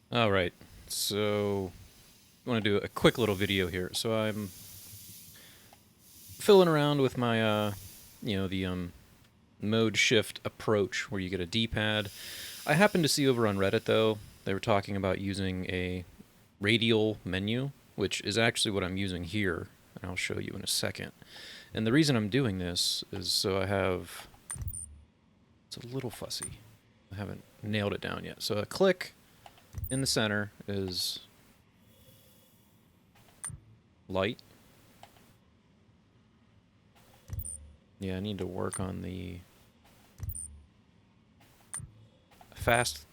Alright, so I want to do a quick little video here. So I'm filling around with my, the mode shift approach where you get a D-pad. I happened to see over on Reddit, though, they were talking about using a radial menu, which is actually what I'm using here, and I'll show you in a second. And the reason I'm doing this is so I have... It's a little fussy. I haven't nailed it down yet. So a click in the center is light. Yeah, I need to work on the fast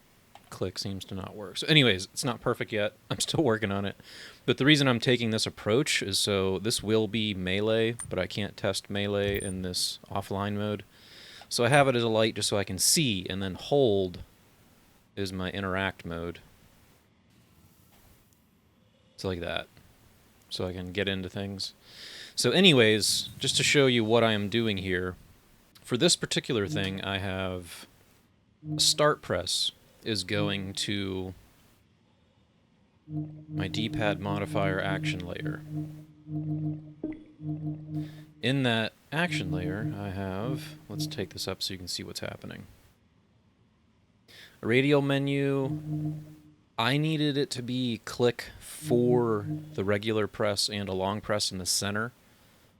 click seems to not work. So anyways, it's not perfect yet. I'm still working on it. But the reason I'm taking this approach is so this will be melee, but I can't test melee in this offline mode. So I have it as a light just so I can see, and then hold is my interact mode. It's like that. So I can get into things. So anyways, just to show you what I am doing here, for this particular thing I have a start press is going to my D-pad modifier action layer. In that action layer I have, let's take this up so you can see what's happening. A radial menu, I needed it to be click for the regular press and a long press in the center.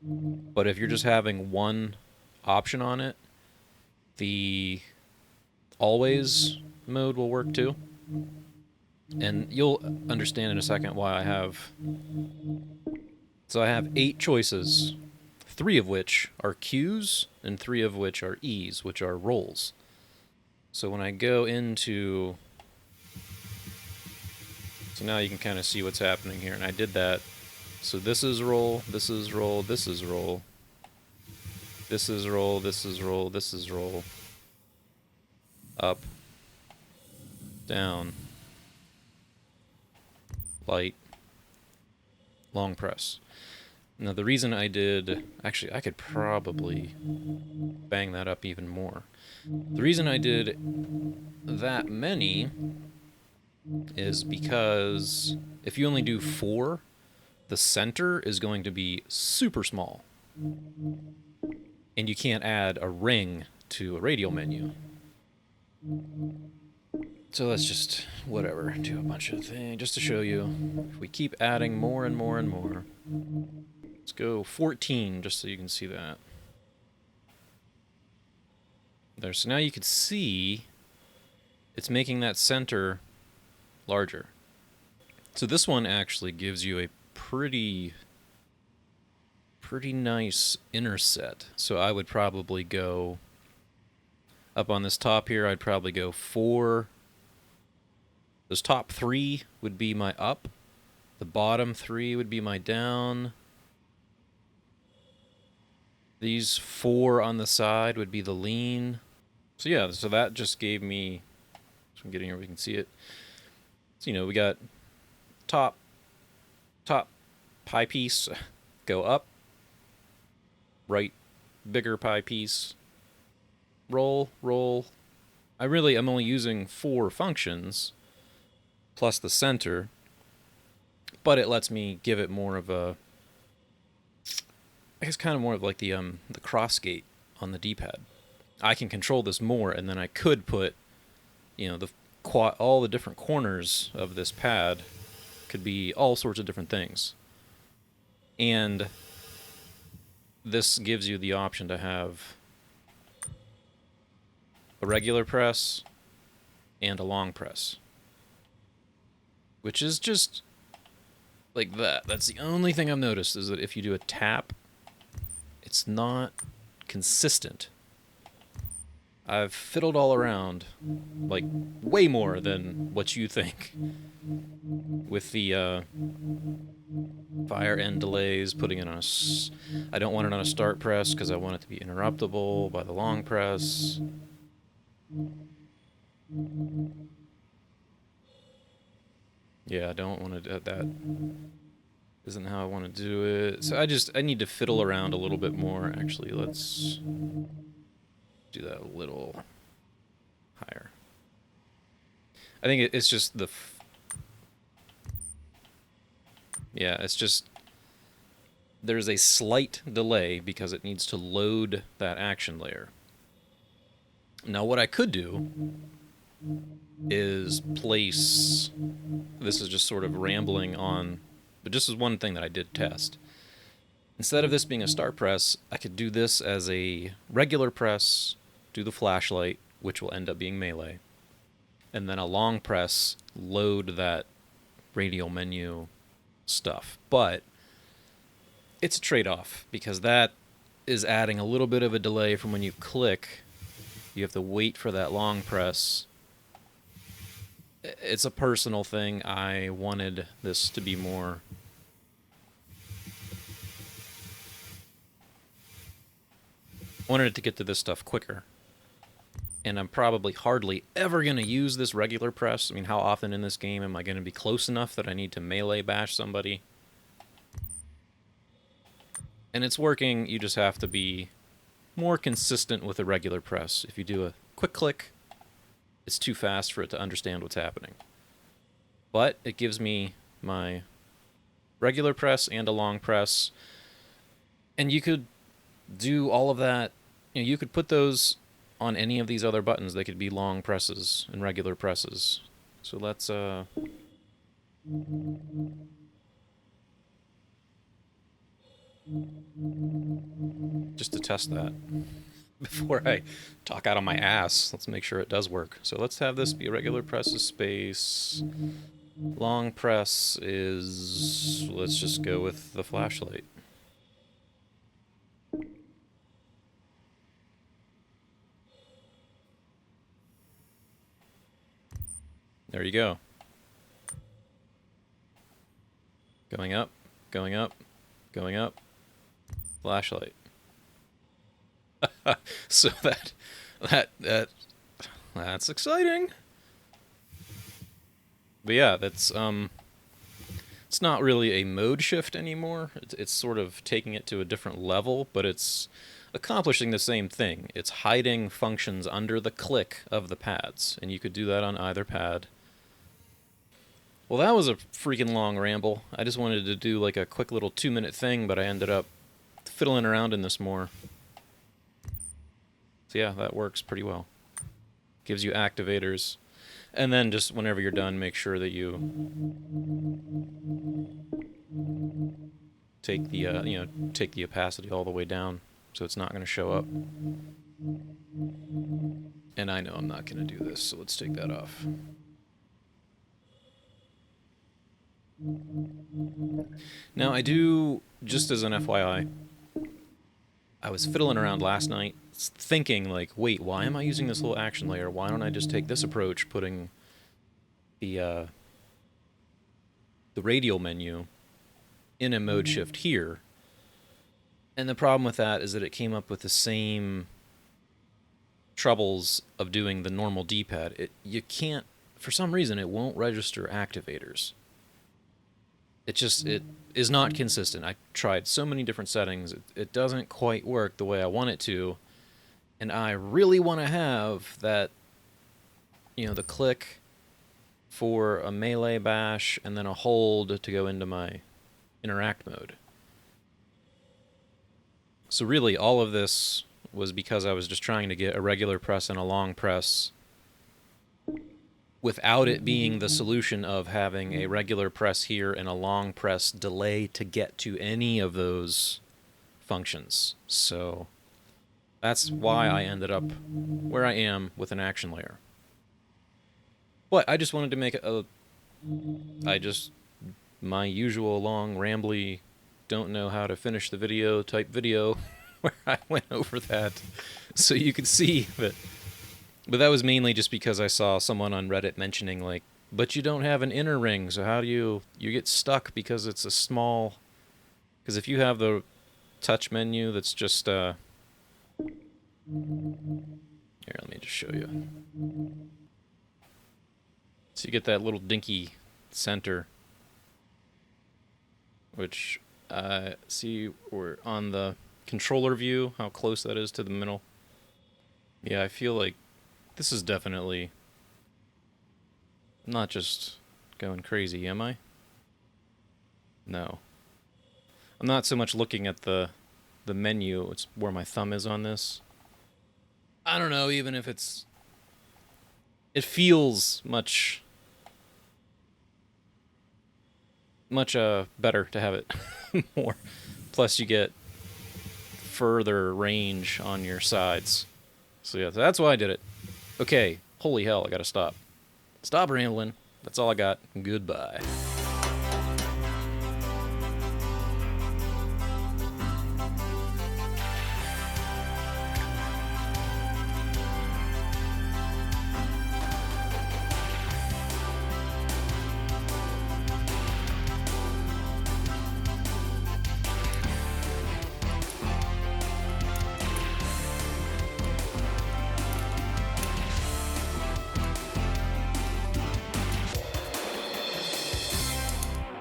But if you're just having one option on it, the always mode will work too. And you'll understand in a second why I have... So I have 8 choices, 3 of which are Qs and 3 of which are Es, which are rolls. So when I go into... So now you can kind of see what's happening here, and I did that. So this is roll, this is roll, this is roll. This is roll, this is roll, this is roll. Up. Down. Light. Long press. Now the reason I did... Actually, I could probably bang that up even more. The reason I did that many is because if you only do 4, the center is going to be super small. And you can't add a ring to a radial menu. So let's just, whatever, do a bunch of things just to show you. If we keep adding more and more and more. Let's go 14 just so you can see that. There, so now you can see it's making that center larger. So this one actually gives you a pretty nice inner set. So I would probably go up on this top here, I'd probably go 4. Those top 3 would be my up. The bottom 3 would be my down. These 4 on the side would be the lean. So yeah, so that just gave me... So I'm getting here, we can see it. So, you know, we got top pie piece, go up, right, bigger pie piece, roll, roll. I'm only using 4 functions, plus the center, but it lets me give it more of a, I guess kind of more of like the cross gate on the D-pad. I can control this more, and then I could put, you know, all the different corners of this pad could be all sorts of different things. And this gives you the option to have a regular press and a long press, which is just like that. That's the only thing I've noticed, is that if you do a tap, it's not consistent. I've fiddled all around, like, way more than what you think, with the fire end delays, putting it on I don't want it on a start press because I want it to be interruptible by the long press. Yeah, I don't want to do that. Isn't how I want to do it. So I need to fiddle around a little bit more. Actually, let's do that a little higher. I think it's just Yeah, it's just there's a slight delay because it needs to load that action layer. Now what I could do is place, this is just sort of rambling on, but this is one thing that I did test. Instead of this being a start press, I could do this as a regular press, do the flashlight, which will end up being melee, and then a long press, load that radial menu stuff. But it's a trade-off, because that is adding a little bit of a delay from when you click. You have to wait for that long press. It's a personal thing. I wanted this to be more... I wanted it to get to this stuff quicker. And I'm probably hardly ever going to use this regular press. I mean, how often in this game am I going to be close enough that I need to melee bash somebody? And it's working, you just have to be more consistent with a regular press. If you do a quick click, it's too fast for it to understand what's happening. But it gives me my regular press and a long press. And you could do all of that. You know, you could put those on any of these other buttons. They could be long presses and regular presses. So let's just to test that before I talk out of my ass, let's make sure it does work. So let's have this be a regular presses space. Long press is, let's just go with the flashlight. There you go. Going up, going up, going up. Flashlight. So that's exciting. But yeah, that's it's not really a mode shift anymore. It's sort of taking it to a different level, but it's accomplishing the same thing. It's hiding functions under the click of the pads, and you could do that on either pad. Well, that was a freaking long ramble. I just wanted to do like a quick little 2-minute thing, but I ended up fiddling around in this more. So yeah, that works pretty well. Gives you activators. And then just whenever you're done, make sure that you take the take the opacity all the way down, so it's not going to show up. And I know I'm not going to do this, so let's take that off. Now I do, just as an FYI, I was fiddling around last night thinking like, wait, why am I using this little action layer? Why don't I just take this approach, putting the radial menu in a mode shift here? And the problem with that is that it came up with the same troubles of doing the normal D-pad. You can't, for some reason, it won't register activators. It is not consistent. I tried so many different settings. It doesn't quite work the way I want it to. And I really want to have that, the click for a melee bash and then a hold to go into my interact mode. So really, all of this was because I was just trying to get a regular press and a long press without it being the solution of having a regular press here and a long press delay to get to any of those functions. So that's why I ended up where I am with an action layer. But I just wanted to make my usual long, rambly, don't know how to finish the video type video where I went over that so you could see. But that was mainly just because I saw someone on Reddit mentioning, like, but you don't have an inner ring, so how do you get stuck because it's a small... Because if you have the touch menu that's just... Here, let me just show you. So you get that little dinky center, which, see, we're on the controller view, how close that is to the middle. Yeah, I feel like this is definitely not just going crazy, am I? No. I'm not so much looking at the menu, it's where my thumb is on this. I don't know, even if it's... It feels much better to have it more. Plus you get further range on your sides. So yeah, that's why I did it. Okay, holy hell, I gotta stop. Stop rambling. That's all I got. Goodbye.